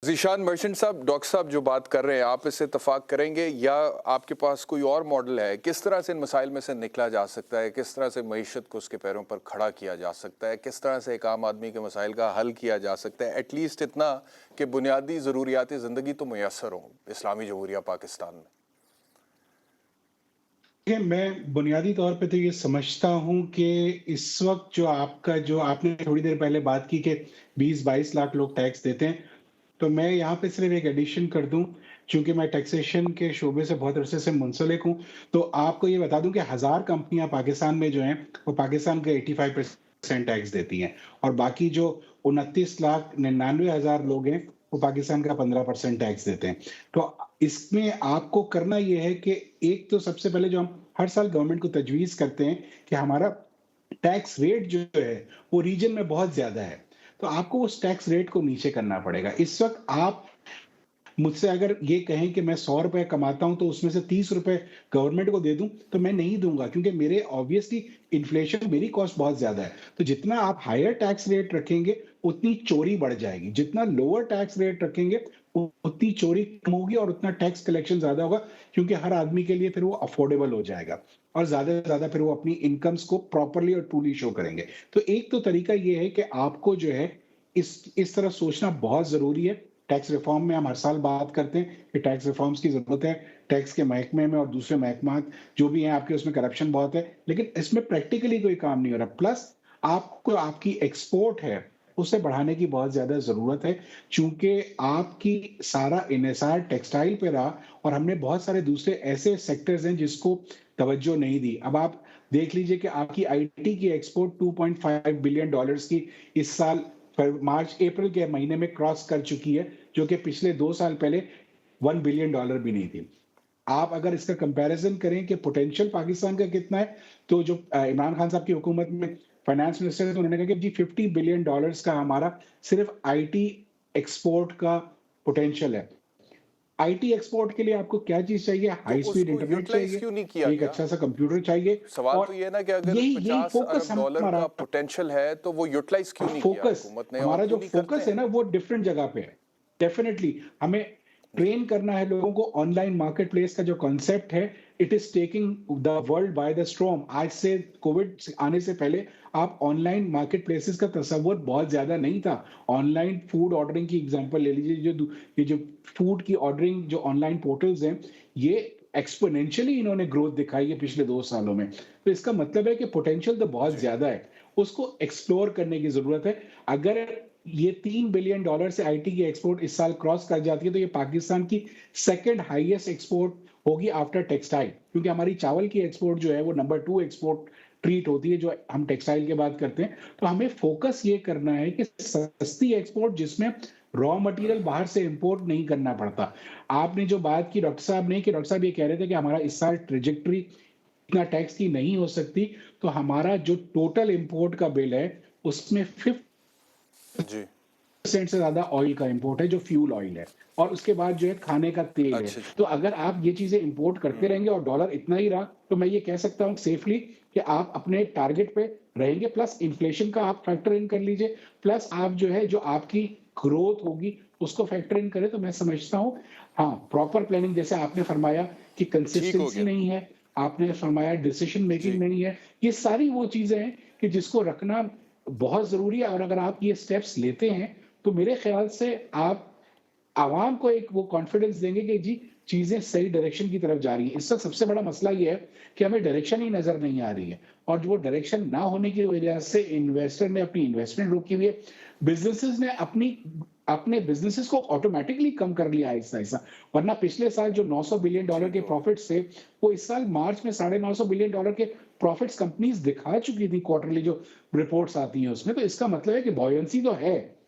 Zeeshan merchant साहब, doctor साहब जो बात कर रहे हैं, आप इससे इत्तेफ़ाक करेंगे या आपके पास कोई और मॉडल है? किस तरह से इन मसाइल में से निकला जा सकता है? किस तरह से मईशत को उसके पैरों पर खड़ा किया जा सकता है? किस तरह से एक आम आदमी के मसाइल का हल किया जा सकता है? एटलीस्ट इतना कि बुनियादी ज़रूरियात ज़िंदगी तो मुयस्सर हों इस्लामी जमहूरिया पाकिस्तान में। देखिए, मैं बुनियादी तौर पे तो ये समझता हूँ कि इस वक़्त जो आपने थोड़ी देर पहले बात की कि 20-22 लाख लोग टैक्स देते हैं, तो मैं यहाँ पे सिर्फ़ एक एडिशन कर दूँ, चूँकि मैं टैक्सेशन के शोबे से बहुत अरसे से मुंसलिक हूँ, तो आपको ये बता दूँ कि 1000 कंपनियाँ पाकिस्तान में जो हैं, वो पाकिस्तान का 85% टैक्स देती हैं और बाकी जो 29,99,000 लोग हैं, वो पाकिस्तान का 15% टैक्स देते हैं। तो इसमें आपको करना ये है कि एक तो सबसे पहले जो हम हर साल गवर्नमेंट को तजवीज़ करते हैं कि हमारा टैक्स रेट जो है, वो रीजन में बहुत ज़्यादा है। तो आपको उस टैक्स रेट को नीचे करना पड़ेगा। इस वक़्त आप मुझसे अगर ये कहें कि मैं ₹100 कमाता हूँ, तो उसमें से ₹30 गवर्नमेंट को दे दूँ, तो मैं नहीं दूँगा क्योंकि मेरे ऑब्वियसली इन्फ्लेशन मेरी कॉस्ट बहुत ज़्यादा है। तो जितना आप हायर टैक्स रेट रखेंगे, उतनी चोरी बढ़ जाएगी। जितना लोअर टैक्स रेट रखेंगे, उतनी चोरी कम होगी और उतना टैक्स कलेक्शन ज़्यादा होगा क्योंकि हर आदमी के लिए फिर वो अफोर्डेबल हो जाएगा और ज़्यादा से ज़्यादा फिर वो अपनी इनकम्स को प्रॉपर्ली और ट्रूली शो करेंगे। तो एक तो तरीका ये है कि आपको जो है इस तरह सोचना बहुत ज़रूरी है। टैक्स रिफॉर्म में हम हर साल बात करते हैं कि टैक्स रिफॉर्म्स की ज़रूरत है। टैक्स के महकमे में और दूसरे महकमात जो भी हैं आपके उसमें करप्शन बहुत है, लेकिन इसमें प्रैक्टिकली कोई काम नहीं हो रहा। प्लस आपको आपकी एक्सपोर्ट है, उसे बढ़ाने की बहुत ज़्यादा ज़रूरत है, चूँकि आपकी सारा इन्हिसार टेक्सटाइल पे रहा और हमने बहुत सारे दूसरे ऐसे सेक्टर्स हैं जिसको तवज्जो नहीं दी। अब आप देख लीजिए कि आपकी आईटी की एक्सपोर्ट $2.5 बिलियन की इस साल मार्च-अप्रैल के महीने में क्रॉस कर चुकी है, जो कि पिछले 2 साल पहले $1 बिलियन भी नहीं थी। आप अगर इसका कंपैरिज़न करें कि पोटेंशियल पाकिस्तान का कितना है, तो जो इमरान खान साहब की हुकूमत में फाइनेंस मिनिस्टर थे, तो उन्होंने कहा कि जी $50 बिलियन का हमारा सिर्फ़ आईटी एक्सपोर्ट का पोटेंशियल है। आईटी एक्सपोर्ट के लिए आपको क्या चीज़ चाहिए? तो हाई स्पीड उसको इंटरनेट यूटिलाइज़ चाहिए, क्यों नहीं किया एक गया? अच्छा-सा कंप्यूटर चाहिए सवाल तो और ये है ना कि अगर यही यही 50 फ़ोकस अरब डॉलर हमारा का पोटेंशियल है, तो वो यूटिलाइज़ क्यों नहीं किया फोकस हुकूमत ने और हमारा जो क्यों नहीं करते फोकस है हैं? ना वो डिफरेंट जगह पे है। डेफिनिटली हमें जी, ट्रेन करना है लोगों को ऑनलाइन मार्केट प्लेस का जो कॉन्सेप्ट है it is taking the world by the storm. आज से कोविड आने से पहले आप ऑनलाइन मार्केट प्लेसेस का तस्वर बहुत ज्यादा नहीं था। ऑनलाइन फूड ऑर्डरिंग की एग्जांपल ले लीजिए, ये जो फूड की ऑर्डरिंग जो ऑनलाइन पोर्टल्स हैं, ये एक्सपोनेंशियली इन्होंने ग्रोथ दिखाई है पिछले 2 सालों में। तो इसका मतलब है कि पोटेंशियल तो बहुत जी। ज्यादा है, उसको एक्सप्लोर करने की जरूरत है। अगर ये $3 बिलियन से आईटी की एक्सपोर्ट इस साल क्रॉस कर जाती है, तो ये पाकिस्तान की सेकंड हाईएस्ट एक्सपोर्ट होगी आफ्टर टेक्सटाइल, क्योंकि हमारी चावल की एक्सपोर्ट जो है वो नंबर 2 एक्सपोर्ट ट्रीट होती है जो हम टेक्सटाइल की बात करते हैं। तो हमें फोकस ये करना है कि सस्ती एक्सपोर्ट जिसमें रॉ मटेरियल बाहर से इंपोर्ट नहीं करना पड़ता। आपने जो बात की डॉक्टर साहब ने, कि डॉक्टर साहब ये कह रहे थे कि हमारा इस साल ट्रेजेक्टरी इतना टैक्स की नहीं हो सकती, तो हमारा जो टोटल इंपोर्ट का बिल है उसमें 50% जी। से ज़्यादा ऑयल का इंपोर्ट है, जो फ्यूल ऑयल है, और उसके बाद जो है खाने का तेल है। अच्छा जी। तो अगर आप ये चीजें इंपोर्ट करते हुँ। रहेंगे और डॉलर इतना ही रहा, तो मैं ये कह सकता हूँ सेफली कि आप अपने टारगेट पे रहेंगे। प्लस इन्फ्लेशन का आप फैक्टर इन कर लीजिए, प्लस आप जो है जो आपकी ग्रोथ होगी उसको फैक्टर इन करें, तो मैं समझता हूँ हाँ, प्रॉपर प्लानिंग जैसे आपने फरमाया कि ठीक हो कंसिस्टेंसी गया। नहीं है, आपने फरमाया डिसीजन मेकिंग जी। नहीं है, ये सारी वो चीजें हैं कि जिसको रखना बहुत ज़रूरी है। और अगर आप ये स्टेप्स लेते हैं, तो मेरे ख़्याल से आप आवाम को एक वो कॉन्फिडेंस देंगे कि जी, चीज़ें सही डायरेक्शन की तरफ जा रही हैं। इसका सबसे बड़ा मसला ये है कि हमें डायरेक्शन ही नज़र नहीं आ रही है और जो वो डायरेक्शन ना होने की वजह से इन्वेस्टर ने अपनी इन्वेस्टमेंट रोकी हुई है। बिज़नेसेस ने अपने बिज़नेसेस को ऑटोमैटिकली कम कर लिया आहिस्ता-आहिस्ता। वरना पिछले साल जो $900 बिलियन ठीक के हो गया। प्रॉफिट्स थे, वो इस साल मार्च में $950 बिलियन के प्रॉफिट्स कंपनीज़ दिखा चुकी थी, क्वार्टरली जो रिपोर्ट्स आती हैं उसमें। तो इसका मतलब है कि बॉयंसी तो है।